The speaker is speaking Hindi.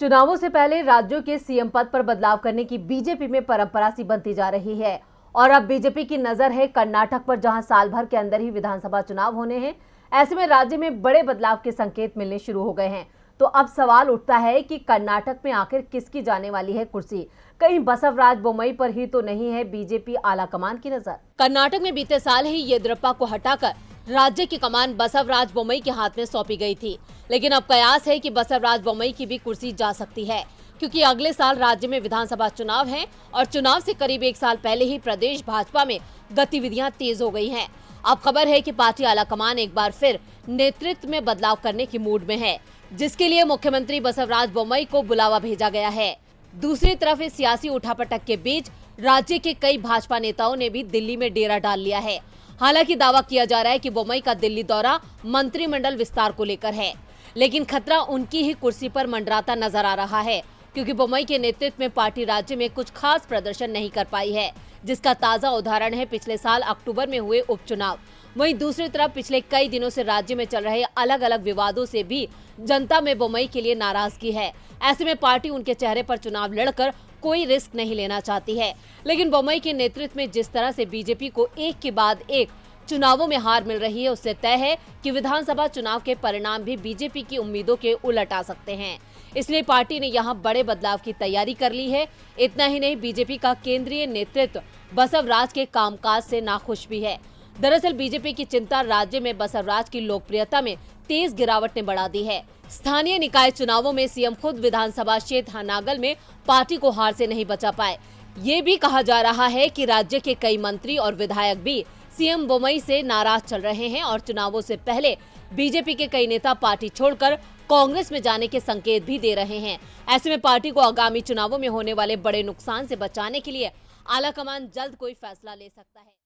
चुनावों से पहले राज्यों के सीएम पद पर बदलाव करने की बीजेपी में परंपरा सी बनती जा रही है और अब बीजेपी की नजर है कर्नाटक पर, जहां साल भर के अंदर ही विधानसभा चुनाव होने हैं। ऐसे में राज्य में बड़े बदलाव के संकेत मिलने शुरू हो गए हैं। तो अब सवाल उठता है कि कर्नाटक में आखिर किसकी जाने वाली है कुर्सी? कहीं बसवराज बोम्मई पर ही तो नहीं है बीजेपी आलाकमान की नजर? कर्नाटक में बीते साल ही येदियुरप्पा को हटाकर राज्य की कमान बसवराज बोम्मई के हाथ में सौंपी गई थी, लेकिन अब कयास है कि बसवराज बोम्मई की भी कुर्सी जा सकती है, क्योंकि अगले साल राज्य में विधानसभा चुनाव हैं और चुनाव से करीब एक साल पहले ही प्रदेश भाजपा में गतिविधियां तेज हो गई हैं। अब खबर है कि पार्टी आलाकमान एक बार फिर नेतृत्व में बदलाव करने की मूड में है, जिसके लिए मुख्यमंत्री बसवराज बोम्मई को बुलावा भेजा गया है। दूसरी तरफ इस सियासी उठापटक के बीच राज्य के कई भाजपा नेताओं ने भी दिल्ली में डेरा डाल लिया है। हालांकि दावा किया जा रहा है कि बोम्मई का दिल्ली दौरा मंत्रिमंडल विस्तार को लेकर है, लेकिन खतरा उनकी ही कुर्सी पर मंडराता नजर आ रहा है, क्योंकि बोम्मई के नेतृत्व में पार्टी राज्य में कुछ खास प्रदर्शन नहीं कर पाई है, जिसका ताजा उदाहरण है पिछले साल अक्टूबर में हुए उपचुनाव। वहीं दूसरी तरफ पिछले कई दिनों से राज्य में चल रहे अलग अलग विवादों से भी जनता में बोम्मई के लिए नाराजगी है। ऐसे में पार्टी उनके चेहरे पर चुनाव लड़कर कोई रिस्क नहीं लेना चाहती है, लेकिन बोम्मई के नेतृत्व में जिस तरह से बीजेपी को एक के बाद एक चुनावों में हार मिल रही है, उससे तय है कि विधानसभा चुनाव के परिणाम भी बीजेपी की उम्मीदों के उलट आ सकते हैं। इसलिए पार्टी ने यहां बड़े बदलाव की तैयारी कर ली है। इतना ही नहीं, बीजेपी का केंद्रीय नेतृत्व बसवराज के कामकाज से नाखुश भी है। दरअसल बीजेपी की चिंता राज्य में बसवराज की लोकप्रियता में तेज गिरावट ने बढ़ा दी है। स्थानीय निकाय चुनावों में सीएम खुद विधानसभा क्षेत्र हानागल में पार्टी को हार से नहीं बचा पाए। ये भी कहा जा रहा है कि राज्य के कई मंत्री और विधायक भी सीएम बोम्मई से नाराज चल रहे हैं और चुनावों से पहले बीजेपी के कई नेता पार्टी छोड़कर कांग्रेस में जाने के संकेत भी दे रहे हैं। ऐसे में पार्टी को आगामी चुनावों में होने वाले बड़े नुकसान से बचाने के लिए आलाकमान जल्द कोई फैसला ले सकता है।